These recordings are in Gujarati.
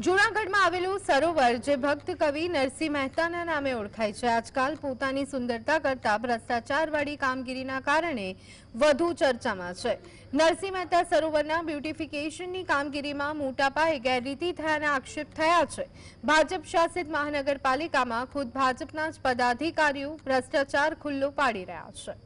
જૂનાગઢમાં આવેલું સરોવર જે ભક્ત કવિ નરસિંહ મહેતાના નામે ઓળખાય છે, આજકાલ પોતાની સુંદરતા કરતા ભ્રષ્ટાચારવાળી કામગીરીના કારણે વધુ ચર્ચામાં છે। નરસિંહ મહેતા સરોવરના બ્યુટિફિકેશનની કામગીરીમાં મોટા પાયે ગેરરીતિ થયાના આક્ષેપ થયા છે। ભાજપ શાસિત મહાનગરપાલિકામાં ખુદ ભાજપના જ પદાધિકારીઓ ભ્રષ્ટાચાર ખુલ્લો પાડી રહ્યા છે।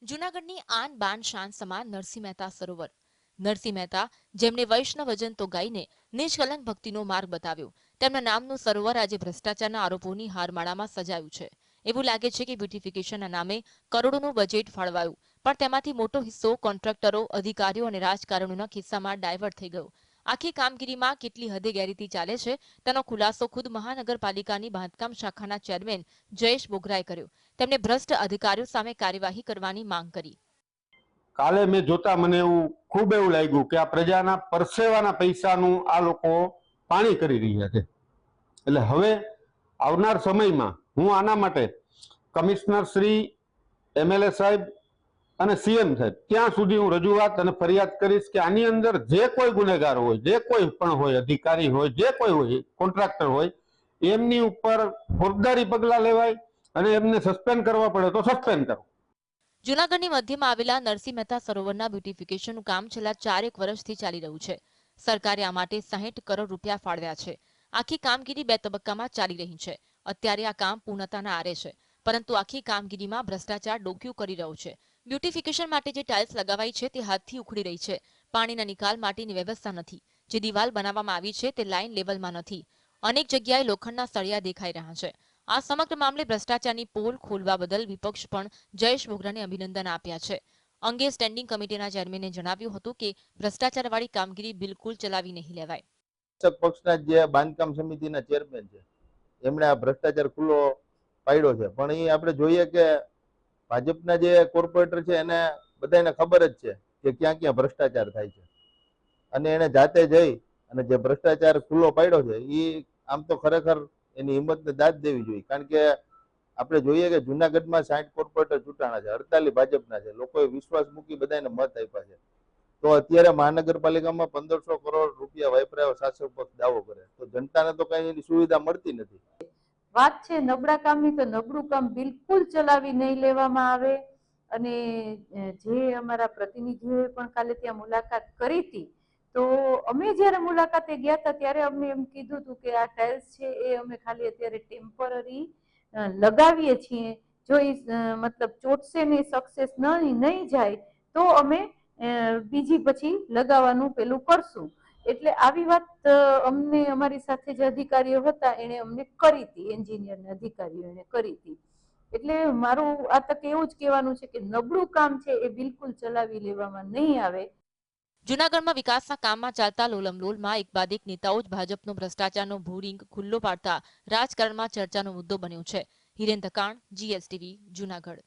જૂનાગઢની આન બાન શાન સમાન નરસિંહ મહેતા સરોવર। નરસિંહ મહેતા જેમણે વૈષ્ણવજન તો ગાઈને નિષ્કલંક ભક્તિનો માર્ગ બતાવ્યો, તેમના નામનું સરોવર આજે ભ્રષ્ટાચારના આરોપોની હારમાળામાં સજાયું છે। એવું લાગે છે કે બ્યુટિફિકેશનના નામે કરોડોનું બજેટ ફાળવાયું, પણ તેમાંથી મોટો હિસ્સો કોન્ટ્રાક્ટરો, અધિકારીઓ અને રાજકારણીઓના ખિસ્સામાં ડાયવર્ટ થઈ ગયો। આખી કામગીરીમાં કેટલી હદે ગેરરીતિ ચાલે છે તેનો ખુલાસો ખુદ મહાનગરપાલિકાની બાંધકામ શાખાના ચેરમેન જયેશ બોગરાએ કર્યો। તેમણે ભ્રષ્ટ અધિકારીઓ સામે કાર્યવાહી કરવાની માંગ કરી। કાલે મેં જોતા મને એવું ખૂબ એવું લાગ્યું કે આ પ્રજાના પરસેવાના પૈસાનું આ લોકો પાણી કરી રહ્યા છે। એટલે હવે આવનાર સમયમાં હું આના માટે કમિશનર શ્રી, એમએલએ સાહેબ અને સીએમ સાહેબ ત્યાં સુધી હું રજૂઆત અને ફરિયાદ કરીશ કે આની અંદર જે કોઈ ગુનેગાર હોય, જે કોઈ પણ હોય, અધિકારી હોય, જે કોઈ હોય, કોન્ટ્રાક્ટર હોય, એમની ઉપર ફોજદારી પગલાં લેવાય અને એમને સસ્પેન્ડ કરવા પડે તો સસ્પેન્ડ કરો। જૂનાગઢની મધ્યમાં આવેલા નરસિંહ મહેતા સરોવરના બ્યુટિફિકેશનનું કામ છેલ્લા 4 વર્ષથી ચાલી રહ્યું છે। સરકારે આ માટે 60 કરોડ રૂપિયા ફાળવ્યા છે। આખી કામગીરી 2 તબક્કામાં ચાલી રહી છે। અત્યારે આ કામ પૂર્ણતાના આરે છે, પરંતુ આખી કામગીરીમાં ભ્રષ્ટાચાર ડોક્યું કરી રહ્યો છે। બ્યુટિફિકેશન માટે જે ટાઇલ્સ લગાવાઈ છે તે હાથથી ઉખડી રહી છે। પાણીના નિકાલ માટેની વ્યવસ્થા નથી। જે દિવાલ બનાવવામાં આવી છે તે લાઇન લેવલમાં નથી। અનેક જગ્યાએ લોખંડના સળિયા દેખાઈ રહ્યા છે। આ સમગ્ર મામલે ભ્રષ્ટાચારની પોલ ખોલવા બદલ વિપક્ષ પણ જયેશ બોગરાને અભિનંદન આપ્યા છે। અંગે સ્ટેન્ડિંગ કમિટીના ચેરમેને જણાવ્યું હતું કે ભ્રષ્ટાચારવાળી કામગીરી બિલકુલ ચલાવી નહીં લેવાય। પક્ષના જે બાંધકામ સમિતિના ચેરમેન છે એમણે આ ભ્રષ્ટાચાર ખુલ્લો પાડ્યો છે, પણ એ આપણે જોઈએ કે ભાજપના જે કોર્પોરેટર છે એને બધાને ખબર જ છે કે ક્યાં ક્યાં ભ્રષ્ટાચાર થાય છે, અને એને જાતે જઈ અને જે ભ્રષ્ટાચાર ખુલ્લો પાડ્યો છે એ આમ તો ખરેખર એની હિંમતને દાદ દેવી જોઈએ। કારણ કે આપણે જોઈએ કે જુનાગઢમાં 60 કોર્પોરેટર ચૂંટાણા છે, 48 ભાજપના છે, લોકોએ વિશ્વાસ મૂકી બધાને મત આપ્યા છે। તો અત્યારે મહાનગરપાલિકામાં 1500 કરોડ રૂપિયા વાપરાયો શાસક પક્ષ દાવો કરે તો જનતાને તો કઈ એની સુવિધા મળતી નથી। વાત છે નબળા કામની, તો નબળું કામ બિલકુલ ચલાવી નહીં લેવામાં આવે। અને જે અમારા પ્રતિનિધિઓએ પણ કાલે ત્યાં મુલાકાત કરી હતી, તો અમે જ્યારે મુલાકાતે ગયા હતા ત્યારે અમને એમ કીધું હતું કે આ ટાઇલ્સ છે એ અમે ખાલી અત્યારે ટેમ્પરરી લગાવીએ છીએ। જો એ મતલબ ચોટશે ને સક્સેસ નહીં જાય તો અમે બીજી પછી લગાવવાનું પેલું કરશું। એટલે આવી વાત અમને અમારી સાથે જે અધિકારીઓ હતા એણે અમને કરી હતી, એન્જિનિયરના અધિકારીઓ એને કરી હતી। એટલે મારું આ તક એવું જ કહેવાનું છે કે નબળું કામ છે એ બિલકુલ ચલાવી લેવામાં નહીં આવે। જૂનાગઢમાં વિકાસના કામમાં ચાલતા લોલમલોલમાં એક બાદ એક નેતાઓ જ ભાજપનો ભ્રષ્ટાચારનો ભૂરિંગ ખુલ્લો પાડતા રાજકારણમાં ચર્ચાનો મુદ્દો બન્યો છે। હિરેન ધકાણ, GSTV, જૂનાગઢ।